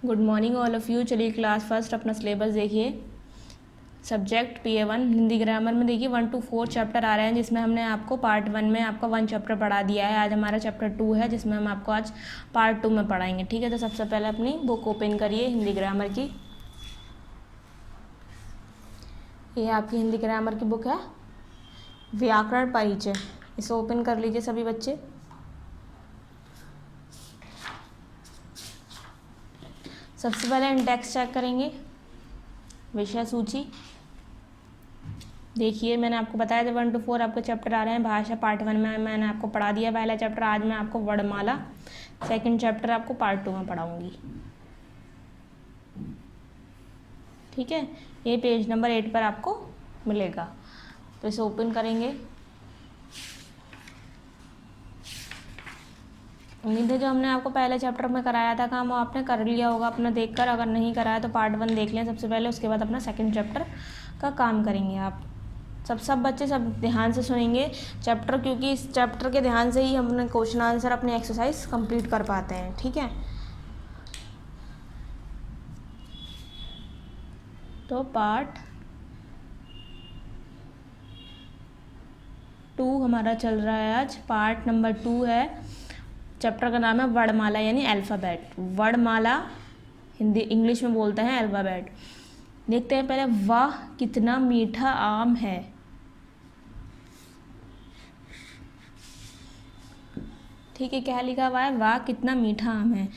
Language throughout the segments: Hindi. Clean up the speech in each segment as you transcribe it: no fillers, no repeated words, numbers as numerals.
Good morning all of you. चलिए क्लास फर्स्ट अपना सिलेबस देखिए। सब्जेक्ट PA1 हिंदी ग्रामर में देखिए 1 to 4 चैप्टर आ रहे हैं, जिसमें हमने आपको पार्ट 1 में आपका 1 चैप्टर पढ़ा दिया है। आज हमारा चैप्टर 2 है, जिसमें हम आपको आज पार्ट 2 में पढ़ाएंगे। ठीक है, तो सबसे पहले अपनी बुक ओपन करिए हिंदी ग्रामर की। ये आपकी हिंदी ग्रामर की बुक है, व्याकरण परिचय। इसे ओपन कर लीजिए सभी बच्चे। सबसे पहले इंडेक्स चेक करेंगे, विषय सूची। देखिए मैंने आपको बताया जब 1 to 4 आपके चैप्टर आ रहे हैं। भाषा पार्ट 1 में मैंने आपको पढ़ा दिया पहला चैप्टर। आज मैं आपको वर्णमाला सेकंड चैप्टर आपको पार्ट 2 में पढ़ाऊंगी। ठीक है, ये पेज नंबर 8 पर आपको मिलेगा, तो इसे ओपन करेंगे। उम्मीद है जो हमने आपको पहले चैप्टर में कराया था काम वो आपने कर लिया होगा अपना देखकर। अगर नहीं कराया तो पार्ट 1 देख लें सबसे पहले, उसके बाद अपना सेकंड चैप्टर का काम करेंगे आप। सब बच्चे सब ध्यान से सुनेंगे चैप्टर, क्योंकि इस चैप्टर के ध्यान से ही हम अपने क्वेश्चन आंसर अपनी एक्सरसाइज कंप्लीट कर पाते हैं। ठीक है, तो पार्ट 2 हमारा चल रहा है आज। पार्ट नंबर 2 है, चैप्टर का नाम है वर्णमाला यानी अल्फ़ाबेट। वर्णमाला हिंदी इंग्लिश में बोलते हैं अल्फ़ाबेट। देखते हैं पहले, वाह कितना मीठा आम है। ठीक है, क्या लिखा हुआ है? वाह कितना मीठा आम है।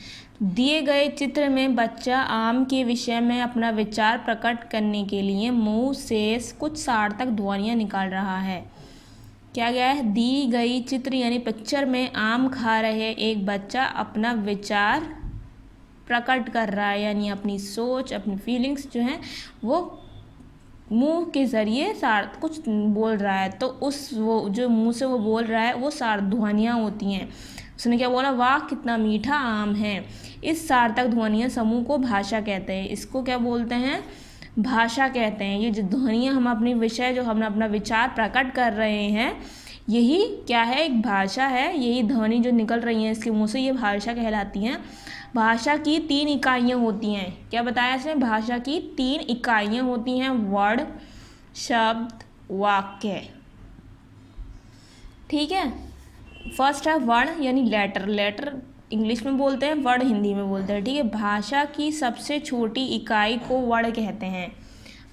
दिए गए चित्र में बच्चा आम के विषय में अपना विचार प्रकट करने के लिए मुंह से कुछ सार्थक ध्वनियाँ निकाल रहा है। क्या गया है? दी गई चित्र यानी पिक्चर में आम खा रहे एक बच्चा अपना विचार प्रकट कर रहा है, यानी अपनी सोच अपनी फीलिंग्स जो हैं वो मुंह के ज़रिए कुछ बोल रहा है। तो वो जो मुंह से वो बोल रहा है वो ध्वनियाँ होती हैं। उसने क्या बोला? वाह कितना मीठा आम है। इस सार्थक ध्वनियाँ समूह को भाषा कहते हैं। इसको क्या बोलते हैं? भाषा कहते हैं। ये जो ध्वनियाँ हम अपनी विषय जो हम अपना विचार प्रकट कर रहे हैं, यही क्या है? एक भाषा है। यही ध्वनि जो निकल रही हैं इसके मुंह से, ये भाषा कहलाती हैं। भाषा की 3 इकाइयाँ होती हैं। क्या बताया इसमें? भाषा की 3 इकाइयाँ होती हैं, वर्ड, शब्द, वाक्य। ठीक है, फर्स्ट है वर्ण यानी लेटर। लेटर इंग्लिश में बोलते हैं, वर्ड हिंदी में बोलते हैं। ठीक है, भाषा की सबसे छोटी इकाई को वर्ड कहते हैं।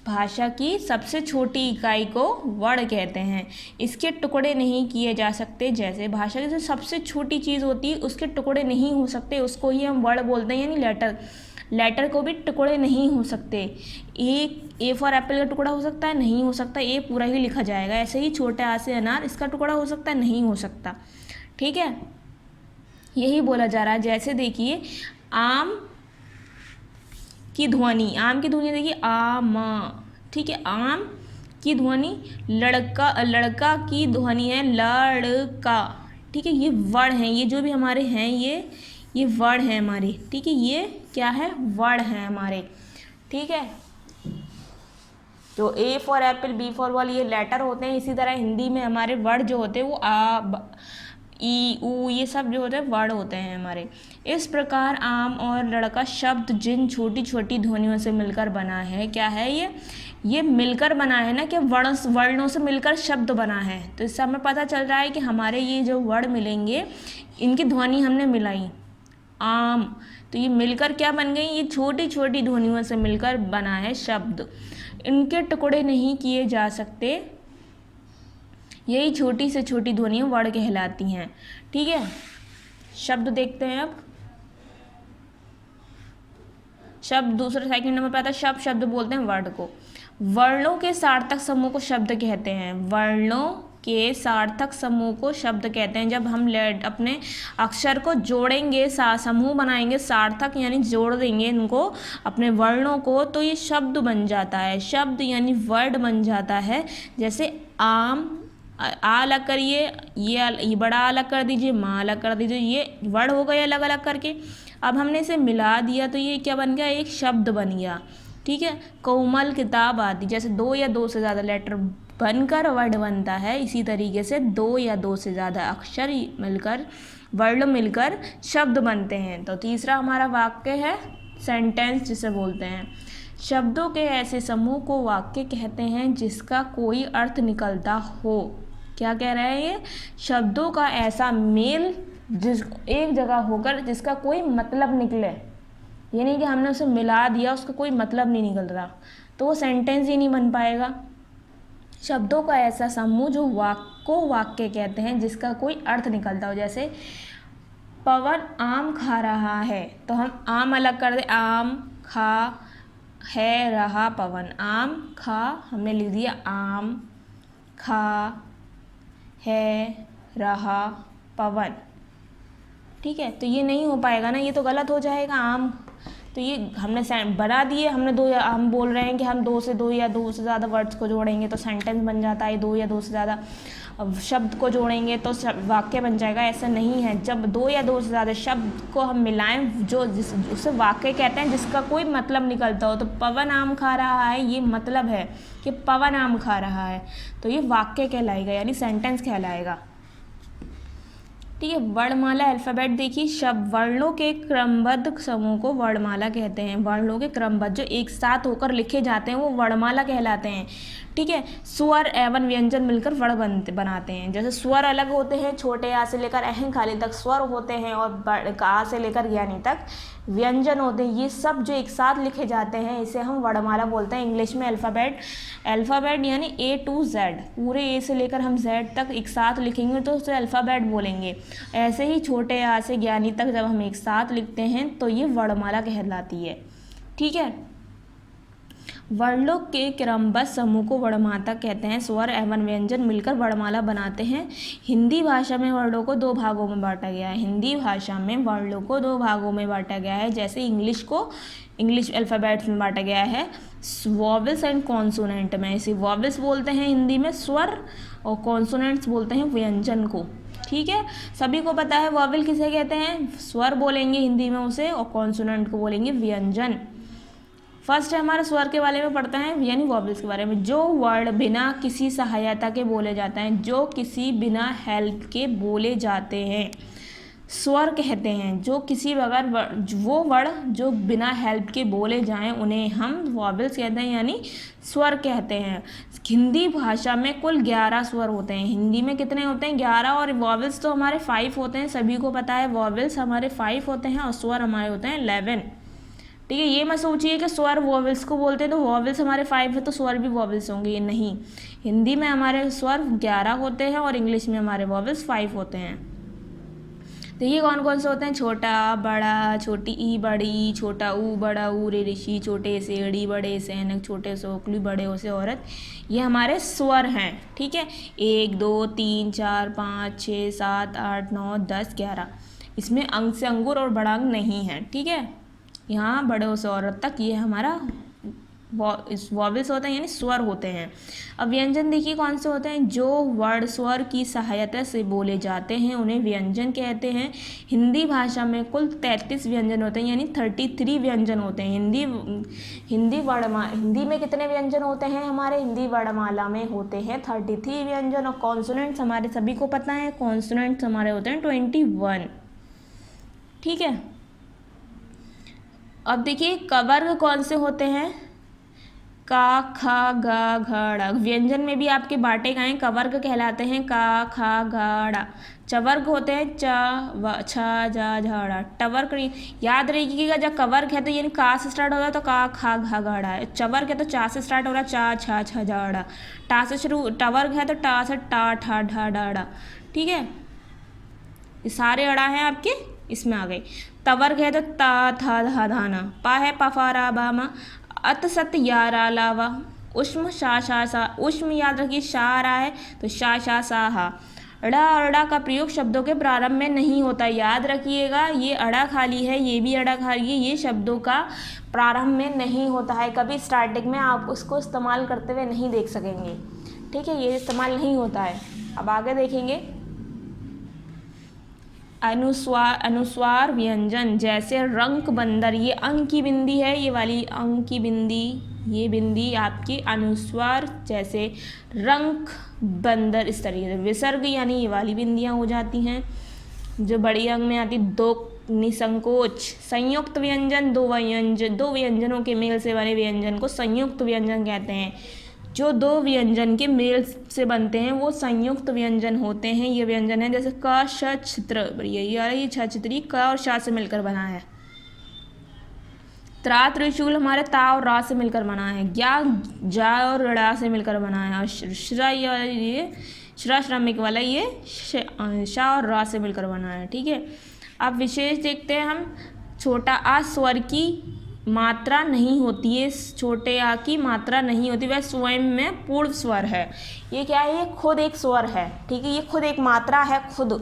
भाषा की सबसे छोटी इकाई को वर्ड कहते हैं। इसके टुकड़े नहीं किए जा सकते। जैसे भाषा की जो सबसे छोटी चीज़ होती है उसके टुकड़े नहीं हो सकते, उसको ही हम वर्ड बोलते हैं, यानी लेटर। लेटर को भी टुकड़े नहीं हो सकते। ए फॉर एप्पल का टुकड़ा हो सकता है? नहीं हो सकता, ए पूरा ही लिखा जाएगा। ऐसे ही छोटे आ से अनार, इसका टुकड़ा हो सकता है? नहीं हो सकता। ठीक है, यही बोला जा रहा है। जैसे देखिए आम की ध्वनि, आम की ध्वनि देखिए आम। ठीक है, आम की ध्वनि। लड़का की ध्वनि है लड़का। ठीक है, ये वर्ड हैं, ये जो भी हमारे हैं ये वर्ड हैं हमारे। ठीक है, ये क्या है? वर्ड हैं हमारे। ठीक है, जो A for apple B for ball ये लेटर होते हैं। इसी तरह हिंदी में हमारे वर्ड जो होते हैं वो आ ई ऊ ये सब जो होते हैं वर्ड होते हैं हमारे। इस प्रकार आम और लड़का शब्द जिन छोटी छोटी ध्वनियों से मिलकर बना है, क्या है ये मिलकर बना है ना, कि वर्णों से मिलकर शब्द बना है। तो इससे हमें पता चल रहा है कि हमारे ये जो वर्ड मिलेंगे इनकी ध्वनि हमने मिलाई आम, तो ये मिलकर क्या बन गई? ये छोटी छोटी ध्वनियों से मिलकर बना है शब्द। इनके टुकड़े नहीं किए जा सकते। यही छोटी से छोटी ध्वनियाँ वर्ड कहलाती हैं। ठीक है, शब्द देखते हैं अब। शब्द दूसरे सेकंड नंबर पर आता है शब्द बोलते हैं वर्ड को। वर्णों के सार्थक समूह को शब्द कहते हैं। वर्णों के सार्थक समूह को शब्द कहते हैं। जब हम अपने अक्षर को जोड़ेंगे, समूह बनाएंगे, सार्थक यानी जोड़ देंगे इनको अपने वर्णों को, तो ये शब्द बन जाता है। शब्द यानी वर्ड बन जाता है। जैसे आम, आ अलग करिए, ये बड़ा अलग कर दीजिए, माँ अलग कर दीजिए, ये वर्ड हो गए अलग अलग करके। अब हमने इसे मिला दिया तो ये क्या बन गया? एक शब्द बन गया। ठीक है, कोमल किताब आदि, जैसे 2 या 2 से ज़्यादा लेटर बनकर वर्ड बनता है, इसी तरीके से 2 या 2 से ज़्यादा अक्षर मिलकर वर्ण मिलकर शब्द बनते हैं। तो तीसरा हमारा वाक्य है सेंटेंस जिसे बोलते हैं। शब्दों के ऐसे समूह को वाक्य कहते हैं जिसका कोई अर्थ निकलता हो। क्या कह रहा है ये? शब्दों का ऐसा मेल जिस एक जगह होकर जिसका कोई मतलब निकले, ये नहीं कि हमने उसे मिला दिया उसका कोई मतलब नहीं निकल रहा, तो वो सेंटेंस ही नहीं बन पाएगा। शब्दों का ऐसा समूह जो वाक्य कहते हैं जिसका कोई अर्थ निकलता हो। जैसे पवन आम खा रहा है, तो हम आम अलग कर दे, आम खा है रहा पवन, आम खा हमने लिख दिया आम खा है रहा पवन। ठीक है, तो ये नहीं हो पाएगा ना, ये तो गलत हो जाएगा। आम तो ये हमने बना दिए, हमने हम बोल रहे हैं कि हम दो या दो से ज़्यादा वर्ड्स को जोड़ेंगे तो सेंटेंस बन जाता है, दो या दो से ज़्यादा शब्द को जोड़ेंगे तो वाक्य बन जाएगा। ऐसा नहीं है, जब दो या दो से ज़्यादा शब्द को हम मिलाएं जो उसे वाक्य कहते हैं जिसका कोई मतलब निकलता हो। तो पवन आम खा रहा है, ये मतलब है कि पवन आम खा रहा है, तो ये वाक्य कहलाएगा, यानी सेंटेंस कहलाएगा। ठीक है, वर्णमाला अल्फ़ाबेट देखिए, शब्द वर्णों के क्रमबद्ध समूह को वर्णमाला कहते हैं। वर्णों के क्रमबद्ध जो एक साथ होकर लिखे जाते हैं वो वर्णमाला कहलाते हैं। ठीक है, स्वर एवं व्यंजन मिलकर वर्ण बनाते हैं। जैसे स्वर अलग होते हैं, छोटे आ से लेकर अहं खाली तक स्वर होते हैं, और आ से लेकर ज्ञानी तक व्यंजन होते हैं। ये सब जो एक साथ लिखे जाते हैं इसे हम वर्णमाला बोलते हैं। इंग्लिश में अल्फ़ाबेट यानी A to Z, पूरे A से लेकर हम Z तक एक साथ लिखेंगे तो उसे अल्फ़ाबेट बोलेंगे। ऐसे ही छोटे आ से ज्ञानी तक जब हम एक साथ लिखते हैं तो ये वर्णमाला कहलाती है। ठीक है, वर्णों के क्रमबद्ध समूह को वर्णमाला कहते हैं। स्वर एवं व्यंजन मिलकर वर्णमाला बनाते हैं। हिंदी भाषा में वर्णों को दो भागों में बांटा गया है। हिंदी भाषा में वर्णों को दो भागों में बांटा गया है। जैसे इंग्लिश अल्फ़ाबेट्स में बांटा गया है, वॉवेल्स एंड कॉन्सोनेंट में। इसे वॉवेल्स बोलते हैं हिंदी में स्वर, और कॉन्सोनेंट्स बोलते हैं व्यंजन को। ठीक है, सभी को पता है वॉवेल किसे कहते हैं, स्वर बोलेंगे हिंदी में उसे, और कॉन्सोनेंट को बोलेंगे व्यंजन। फर्स्ट है हमारा स्वर के बारे में पढ़ते हैं, यानी वॉवेल्स के बारे में। जो वर्ण बिना किसी सहायता के बोले जाते हैं, जो किसी बिना हेल्प के बोले जाते हैं, स्वर कहते हैं। जो किसी बगैर वो वर्ण जो बिना हेल्प के बोले जाएं उन्हें हम वॉवेल्स कहते हैं, यानी स्वर कहते हैं। हिंदी भाषा में कुल 11 स्वर होते हैं। हिंदी में कितने होते हैं? 11, और वॉवेल्स तो हमारे 5 होते हैं, सभी को पता है। वॉवेल्स हमारे 5 होते हैं और स्वर हमारे होते हैं 11। ठीक है, ये मत सोचिए कि स्वर वॉवेल्स को बोलते हैं तो वॉवेल्स हमारे 5 है तो स्वर भी वॉवेल्स होंगे, ये नहीं। हिंदी में हमारे स्वर 11 होते हैं और इंग्लिश में हमारे वॉवेल्स 5 होते हैं। तो ये कौन कौन से होते हैं? छोटा, बड़ा, छोटी ई बड़ी, छोटा ऊ, बड़ा ऊ, रे ऋषि, छोटे से एड़ी, बड़े से ऐनक, छोटे से ओखली, बड़े से औरत, ये हमारे स्वर हैं। ठीक है, 1 2 3 4 5 6 7 8 9 10 11। इसमें अंग से अंगूर और बड़ा अंग नहीं है। ठीक है, यहाँ बड़े से औरत तक ये हमारा वॉवेल्स होते हैं, यानी स्वर होते हैं। अब व्यंजन देखिए कौन से होते हैं? जो वर्ण स्वर की सहायता से बोले जाते हैं उन्हें व्यंजन कहते हैं। हिंदी भाषा में कुल 33 व्यंजन होते हैं, यानी 33 व्यंजन होते हैं। हिंदी में कितने व्यंजन होते हैं? हमारे हिंदी वर्णमाला में होते हैं 33 व्यंजन। और कॉन्सोनेंट्स हमारे सभी को पता है, कॉन्सोनेंट्स हमारे होते हैं 21। ठीक है, अब देखिए कवर्ग कौन से होते हैं? का, खा, गा, घा, ड़। व्यंजन में भी आपके बांटे गए कवर्ग कहलाते हैं। का, खा, गा, ड़ा। चवर्ग होते हैं च, छ, जा, झा, ड़ा। टवर्ग याद रखिएगा, जब कवर्ग है तो यानी का से स्टार्ट होता है तो का, खा, घा, गा, ड़ा। चवर्ग है तो चा से स्टार्ट हो रहा है, चा, छा, छ, जा, ड़ा। टा से शुरू, टवर्ग है तो टा से टा, ठा, ढा, डा, ड़ा। ठीक है, ये सारे अड़ा हैं आपके इसमें आ गए। तवर्ग है तो ता, था, धा, धाना। पा है पफा, रा, बा, मा। अत, सत, या, रा, लावा। उष्म, शा, शा, सा। उष्म याद रखिए, शा आ रहा है तो शा, शा, सा, हा। अड़ा और अड़ा का प्रयोग शब्दों के प्रारंभ में नहीं होता, याद रखिएगा। ये अड़ा खाली है, ये भी अड़ा खाली है, ये शब्दों का प्रारंभ में नहीं होता है। कभी स्टार्टिंग में आप उसको इस्तेमाल करते हुए नहीं देख सकेंगे। ठीक है, ये इस्तेमाल नहीं होता है। अब आगे देखेंगे अनुस्वार व्यंजन, जैसे रंक, बंदर। ये अंक की बिंदी है, ये वाली अंक की बिंदी, ये बिंदी आपकी अनुस्वार, जैसे रंक, बंदर, इस तरीके से। विसर्ग यानी ये वाली बिंदियाँ हो जाती हैं जो बड़ी अंक में आती। निसंकोच। संयुक्त व्यंजन, दो व्यंजनों के मेल से बने व्यंजन को संयुक्त व्यंजन कहते हैं। जो दो व्यंजन के मेल से बनते हैं वो संयुक्त व्यंजन होते हैं। ये व्यंजन है जैसे क, श, छित्र, ये छ छित्री क और श से मिलकर बना है। त्रा त्रिशूल हमारे ता और रा से मिलकर बना है। ज्ञा जा और ड़ा से मिलकर बना है। और श्रा ये श्रा श्रमिक वाला ये शा और रा से मिलकर बना है। ठीक है, अब विशेष देखते हैं हम। छोटा आ स्वर की मात्रा नहीं होती है, छोटे आ की मात्रा नहीं होती, वह स्वयं में पूर्ण स्वर है। ये क्या है? ये खुद एक स्वर है। ठीक है, ये खुद एक मात्रा है खुद।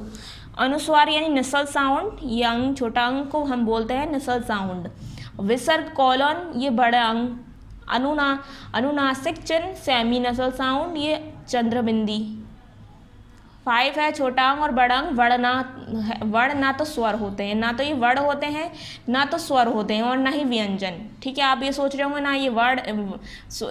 अनुस्वार यानी नसल साउंड, ये अंग छोटा अंग को हम बोलते हैं नसल साउंड। विसर्ग कॉलन ये बड़ा अंग। अनुनासिक चिन्ह सेमी नसल साउंड, ये चंद्रबिंदी। 5 है छोटा अंग और बड़ा अंग। वर्ण ना तो स्वर होते हैं, ना तो ये वर्ण होते हैं, ना तो स्वर होते हैं और ना ही व्यंजन। ठीक है, आप ये सोच रहे होंगे ना ये वर्ण,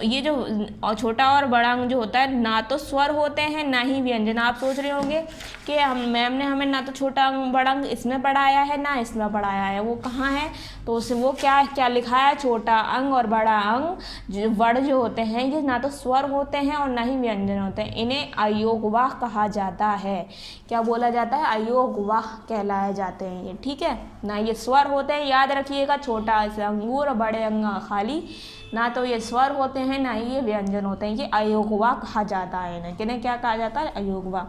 ये जो छोटा और बड़ा अंग जो होता है ना तो स्वर होते हैं ना ही व्यंजन। आप सोच रहे होंगे कि मैम ने हमें ना तो छोटा अंग बड़ा अंग इसमें पढ़ाया है ना इसमें पढ़ाया है, वो कहाँ है? तो उसे वो क्या लिखा है? छोटा अंग और बड़ा अंग जो वर्ण जो होते हैं ये ना तो स्वर होते हैं और ना ही व्यंजन होते हैं। इन्हें अयोगवाह कहा जाता है। क्या बोला जाता है? अयोगवाह कहलाए जाते हैं ये। ठीक है, ना ये स्वर होते हैं, याद रखिएगा। छोटा से अंगूर, बड़े अंगा खाली, ना तो ये स्वर होते हैं ना ही ये व्यंजन होते हैं। ये अयोगवाह कहा जाता है इन्हें। किन्हें क्या कहा जाता है? अयोगवाह।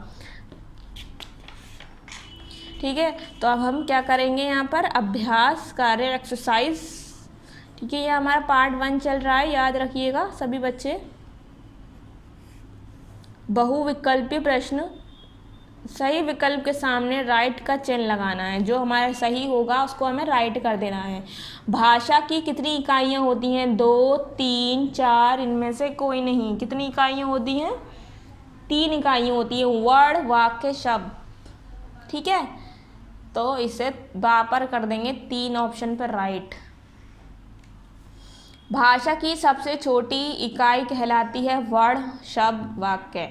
ठीक है, तो अब हम क्या करेंगे यहाँ पर? अभ्यास कार्य एक्सरसाइज। ठीक है, ये हमारा पार्ट 1 चल रहा है, याद रखिएगा सभी बच्चे। बहुविकल्पीय प्रश्न, सही विकल्प के सामने राइट का चिन्ह लगाना है। जो हमारा सही होगा उसको हमें राइट कर देना है। भाषा की कितनी इकाइयाँ होती हैं? 2, 3, 4, इनमें से कोई नहीं। कितनी इकाइयाँ होती हैं? 3 इकाइयाँ होती हैं, वर्ण, वाक्य, शब्द। ठीक है, तो इसे बापर कर देंगे 3 ऑप्शन पर राइट। भाषा की सबसे छोटी इकाई कहलाती है वर्ण, शब्द, वाक्य।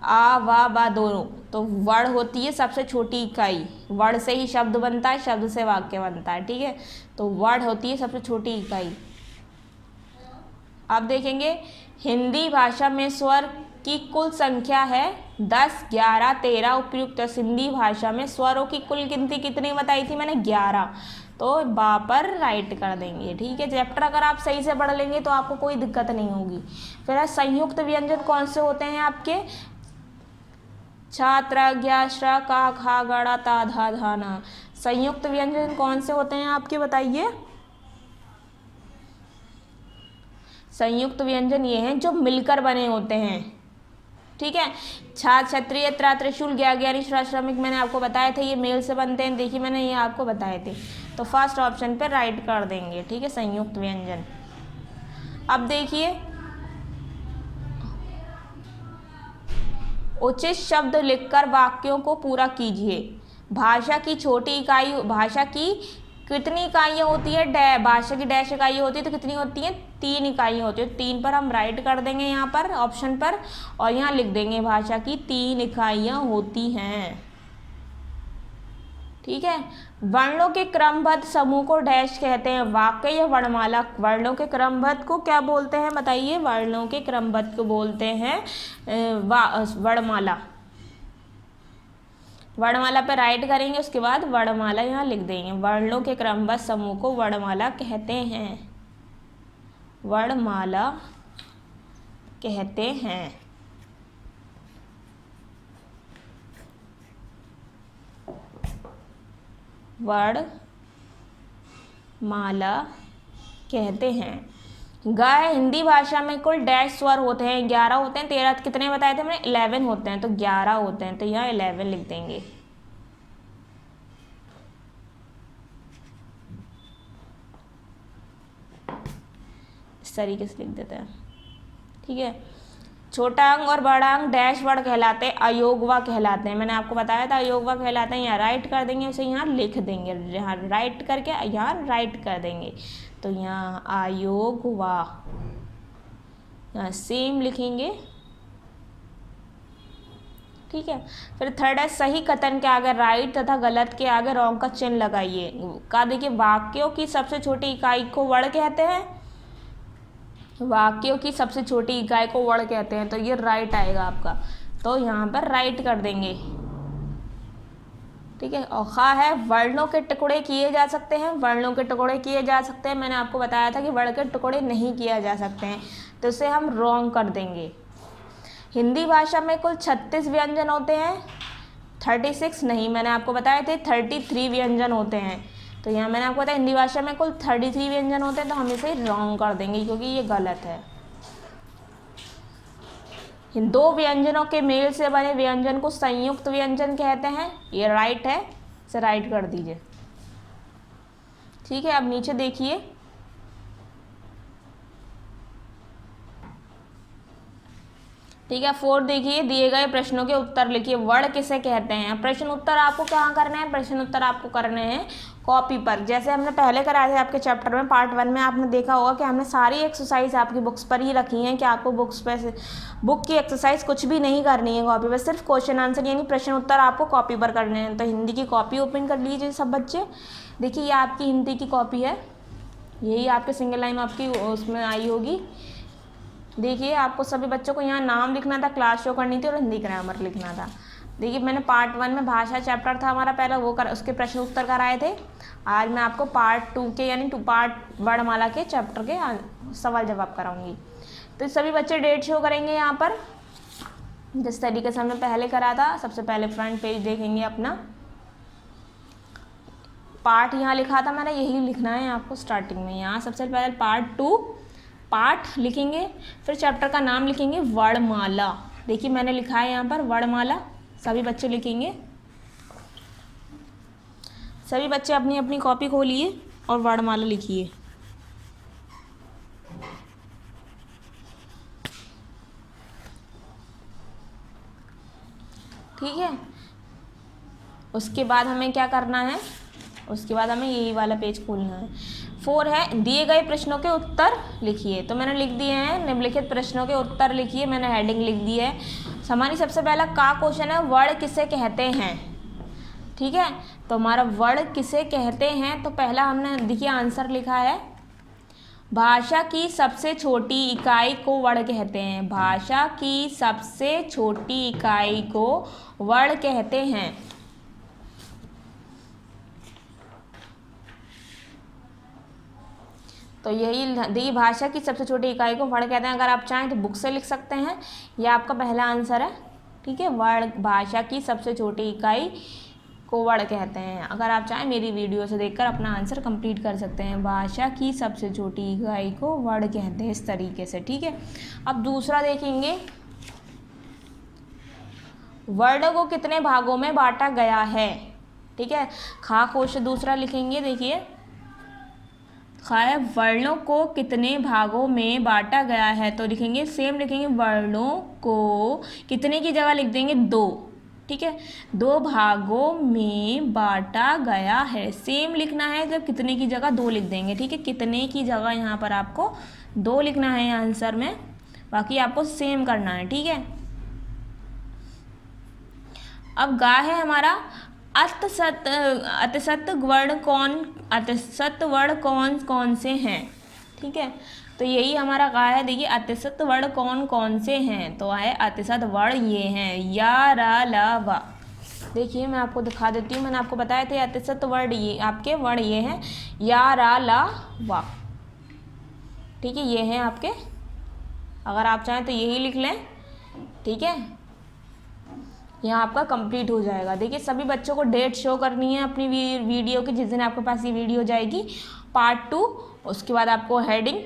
आ, वा, बा दोनों। तो वर्ण होती है सबसे छोटी इकाई। वर्ण से ही शब्द बनता है, शब्द से वाक्य बनता है। ठीक है, तो वर्ण होती है सबसे छोटी इकाई। अब देखेंगे हिंदी भाषा में स्वर की कुल संख्या है 10, 11, 13 उपयुक्त। हिंदी भाषा में स्वरों की कुल गिनती कितनी बताई थी मैंने? 11। तो बा पर राइट कर देंगे। ठीक है, चैप्टर अगर आप सही से पढ़ लेंगे तो आपको कोई दिक्कत नहीं होगी। फिर संयुक्त व्यंजन कौन से होते हैं आपके? छात्र, ज्ञा, श्रा, का, खा, गड़ा, ता, धा, धाना। संयुक्त व्यंजन कौन से होते हैं आपके? बताइए। संयुक्त व्यंजन ये हैं जो मिलकर बने होते हैं। ठीक है, छात्र, क्षत्रिय, त्रा, त्रिशूल, ज्ञा, ज्ञानी, श्रा, श्रमिक मैंने आपको बताए थे ये मेल से बनते हैं। देखिए मैंने ये आपको बताए थे। तो फर्स्ट ऑप्शन पे राइट कर देंगे। ठीक है, संयुक्त व्यंजन। अब देखिए उचित शब्द लिखकर वाक्यों को पूरा कीजिए। भाषा की छोटी इकाई, भाषा की कितनी इकाइयाँ होती है? भाषा की डैश इकाइयाँ होती है, तो कितनी होती हैं? 3 इकाइयाँ होती है। 3 पर हम राइट कर देंगे यहाँ पर ऑप्शन पर, और यहाँ लिख देंगे भाषा की 3 इकाइयाँ होती हैं। ठीक है, वर्णों के क्रमबद्ध समूह को डैश कहते हैं, वाक्य या वर्णमाला। वर्णों के क्रमबद्ध को क्या बोलते हैं? बताइए। वर्णों के क्रमबद्ध को बोलते हैं वर्णमाला। वर्णमाला पर राइट करेंगे, उसके बाद वर्णमाला यहाँ लिख देंगे। वर्णों के क्रमबद्ध समूह को वर्णमाला कहते हैं, वर्णमाला कहते हैं। वर्णमाला कहते हैं। गाय हिंदी भाषा में कुल डैश स्वर होते हैं? 11 होते हैं। 13 कितने बताए थे मैंने? 11 होते हैं। तो 11 होते हैं, तो यहाँ 11 लिख देंगे। इस तरीके से लिख देते हैं। ठीक है, छोटा अंग और बड़ा अंग डैश वर्ड कहलाते हैं, अयोगवा कहलाते हैं। मैंने आपको बताया था अयोगवा कहलाते हैं। यहाँ राइट कर देंगे, उसे यहाँ लिख देंगे। यहाँ राइट करके यहाँ राइट कर देंगे। तो यहाँ अयोगवा, यहाँ सेम लिखेंगे। ठीक है। फिर थर्ड है सही कथन के आगे राइट तथा गलत के आगे रॉन्ग का चिन्ह लगाइए। का देखिए वाक्यों की सबसे छोटी इकाई को वर्ड कहते हैं, वाक्यों की सबसे छोटी इकाई को वर्ड कहते हैं, तो ये राइट आएगा आपका, तो यहाँ पर राइट कर देंगे, ठीक है। और खा है वर्णों के टुकड़े किए जा सकते हैं, वर्णों के टुकड़े किए जा सकते हैं, मैंने आपको बताया था कि वर्ण के टुकड़े नहीं किए जा सकते हैं, तो इसे हम रॉन्ग कर देंगे। हिंदी भाषा में कुल 36 व्यंजन होते हैं, 36 नहीं, मैंने आपको बताए थे 33 व्यंजन होते हैं, तो यहाँ मैंने आपको बताया हिंदी भाषा में कुल 33 व्यंजन होते हैं, तो हम इसे रॉन्ग कर देंगे क्योंकि ये गलत है। इन दो व्यंजनों के मेल से बने व्यंजन को संयुक्त व्यंजन कहते हैं, ये राइट है, इसे राइट कर दीजिए, ठीक है। अब नीचे देखिए, ठीक है। 4 देखिए, दिए गए प्रश्नों के उत्तर लिखिए, वर्ड किसे कहते हैं। प्रश्न उत्तर आपको कहाँ करने हैं, प्रश्न उत्तर आपको करने हैं कॉपी पर, जैसे हमने पहले कराए थे आपके चैप्टर में पार्ट 1 में, आपने देखा होगा कि हमने सारी एक्सरसाइज आपकी बुक्स पर ही रखी हैं कि आपको बुक की एक्सरसाइज कुछ भी नहीं करनी है कॉपी पर, सिर्फ क्वेश्चन आंसर यानी प्रश्न उत्तर आपको कॉपी पर करने हैं। तो हिंदी की कॉपी ओपन कर लीजिए सब बच्चे, देखिए ये आपकी हिंदी की कॉपी है, यही आपके सिंगल लाइन आपकी उसमें आई होगी। देखिए आपको सभी बच्चों को यहाँ नाम लिखना था, क्लास शो करनी थी और हिंदी ग्रामर लिखना था। देखिए मैंने पार्ट 1 में भाषा चैप्टर था हमारा पहला, वो उसके प्रश्न उत्तर कराए थे। आज मैं आपको पार्ट 2 के यानी पार्ट वर्णमाला के चैप्टर के सवाल जवाब कराऊंगी। तो सभी बच्चे डेट शो करेंगे यहाँ पर, जिस तरीके से हमने पहले करा था। सबसे पहले फ्रंट पेज देखेंगे अपना, पार्ट यहाँ लिखा था मैंने, यही लिखना है आपको स्टार्टिंग में। यहाँ सबसे पहले पार्ट 2 पाठ लिखेंगे, फिर चैप्टर का नाम लिखेंगे वर्णमाला। देखिए मैंने लिखा है यहाँ पर वर्णमाला, सभी बच्चे लिखेंगे। सभी बच्चे अपनी अपनी कॉपी खोलिए और वर्णमाला लिखिए। ठीक है, उसके बाद हमें क्या करना है, उसके बाद हमें यही वाला पेज खोलना है। 4 है दिए गए प्रश्नों के उत्तर लिखिए। तो मैंने लिख दिए हैं निम्नलिखित प्रश्नों के उत्तर लिखिए, मैंने हेडिंग लिख दी है। हमारी सबसे पहला का क्वेश्चन है वर्ड किसे कहते हैं। ठीक है, तो हमारा वर्ड किसे कहते हैं, तो पहला हमने देखिए आंसर लिखा है भाषा की सबसे छोटी इकाई को वर्ड कहते हैं। भाषा की सबसे छोटी इकाई को वर्ड कहते हैं। तो यही देखिए भाषा की सबसे छोटी इकाई को वर्ड कहते हैं। अगर आप चाहें तो बुक से लिख सकते हैं, यह आपका पहला आंसर है। ठीक है, वर्ड भाषा की सबसे छोटी इकाई को वर्ड कहते हैं। अगर आप चाहें मेरी वीडियो से देखकर अपना आंसर कंप्लीट कर सकते हैं। भाषा की सबसे छोटी इकाई को वर्ड कहते हैं, इस तरीके से। ठीक है, अब दूसरा देखेंगे वर्ड को कितने भागों में बांटा गया है। ठीक है, खा क्वेश्चन दूसरा लिखेंगे। देखिए वर्णों को कितने भागों में बांटा गया है, तो लिखेंगे सेम लिखेंगे वर्णों को कितने की जगह लिख देंगे 2। ठीक है, 2 भागों में बांटा गया है, सेम लिखना है जब कितने की जगह 2 लिख देंगे। ठीक है, कितने की जगह यहाँ पर आपको 2 लिखना है आंसर में, बाकी आपको सेम करना है। ठीक है, अब गा है हमारा अतिसत वर्ण कौन कौन से हैं। ठीक है, तो यही हमारा गा है। देखिए अतिसत वर्ण कौन कौन से हैं, तो है अतिसत वर्ण ये हैं या रा ला वा। देखिए मैं आपको दिखा देती हूँ, मैंने आपको बताए थे अतिसत वर्ण ये आपके वर्ण ये हैं या रा ला वा। ठीक है, ये हैं आपके, अगर आप चाहें तो यही लिख लें। ठीक है, यहाँ आपका कंप्लीट हो जाएगा। देखिए सभी बच्चों को डेट शो करनी है अपनी वीडियो की, जिस दिन आपके पास ये वीडियो जाएगी पार्ट 2। उसके बाद आपको हेडिंग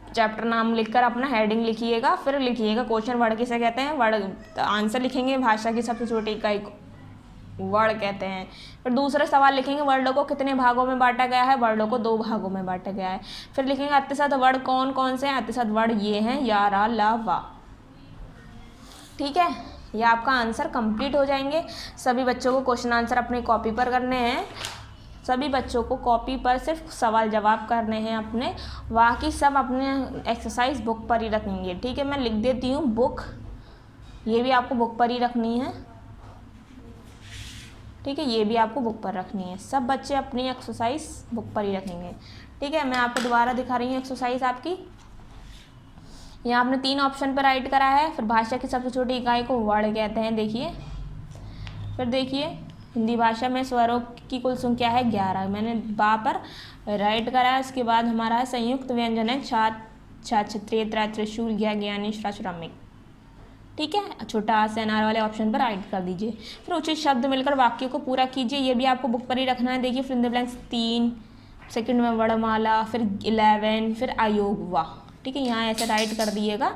चैप्टर नाम लिखकर अपना हेडिंग लिखिएगा, फिर लिखिएगा क्वेश्चन वर्ड किसे कहते हैं। वर्ड आंसर लिखेंगे भाषा की सबसे छोटी इकाई को वर्ड कहते हैं। फिर दूसरा सवाल लिखेंगे वर्डों को कितने भागों में बांटा गया है, वर्डों को 2 भागों में बांटा गया है। फिर लिखेंगे अतिसत वर्ण कौन कौन से हैं, अतिसत वर्ण ये हैं या रा ला वा। ठीक है, ये आपका आंसर कंप्लीट हो जाएंगे। सभी बच्चों को क्वेश्चन आंसर अपने कॉपी पर करने हैं, सभी बच्चों को कॉपी पर सिर्फ सवाल जवाब करने हैं अपने, बाकी सब अपने एक्सरसाइज बुक पर ही रखेंगे। ठीक है, मैं लिख देती हूँ बुक, ये भी आपको बुक पर ही रखनी है। ठीक है, ये भी आपको बुक पर रखनी है। सब बच्चे अपनी एक्सरसाइज बुक पर ही रखेंगे। ठीक है, मैं आपको दोबारा दिखा रही हूँ एक्सरसाइज आपकी। यहाँ आपने 3 ऑप्शन पर राइट करा है। फिर भाषा की सबसे छोटी इकाई को वर्ड कहते हैं, देखिए। फिर देखिए हिंदी भाषा में स्वरों की कुल संख्या है 11, मैंने बा पर राइट करा है। उसके बाद हमारा है संयुक्त व्यंजन है छात्र, छात्र, त्रेत्र, त्रिशूल, ज्ञा, ज्ञानी, श्रमिक। ठीक है, छोटा आ से अनार वाले ऑप्शन पर राइट कर दीजिए। फिर उचित शब्द मिलकर वाक्य को पूरा कीजिए, ये भी आपको बुक पर ही रखना है। देखिए फिर इन द ब्लैंक्स 3, सेकंड में वर्णमाला, फिर 11, फिर अयोग हुआ। ठीक है, यहाँ ऐसे राइट कर दिएगा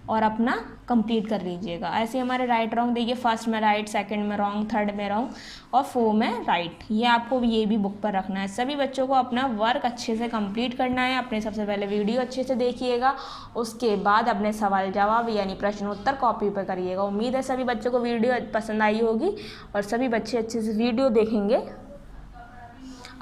और अपना कंप्लीट कर लीजिएगा। ऐसे हमारे राइट रॉन्ग देखिए, फर्स्ट में राइट, सेकंड में रॉन्ग, थर्ड में रॉन्ग और 4 में राइट। ये आपको ये भी बुक पर रखना है। सभी बच्चों को अपना वर्क अच्छे से कंप्लीट करना है। अपने सबसे पहले वीडियो अच्छे से देखिएगा, उसके बाद अपने सवाल जवाब यानी प्रश्न उत्तर कॉपी पर करिएगा। उम्मीद है सभी बच्चों को वीडियो पसंद आई होगी और सभी बच्चे अच्छे से वीडियो देखेंगे,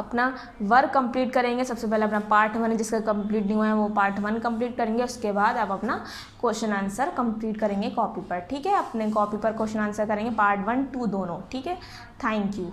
अपना वर्क कंप्लीट करेंगे। सबसे पहले अपना पार्ट 1 जिसका कंप्लीट नहीं हुआ है वो पार्ट 1 कंप्लीट करेंगे। उसके बाद आप अपना क्वेश्चन आंसर कंप्लीट करेंगे कॉपी पर। ठीक है, अपने कॉपी पर क्वेश्चन आंसर करेंगे पार्ट 1, 2 दोनों। ठीक है, थैंक यू।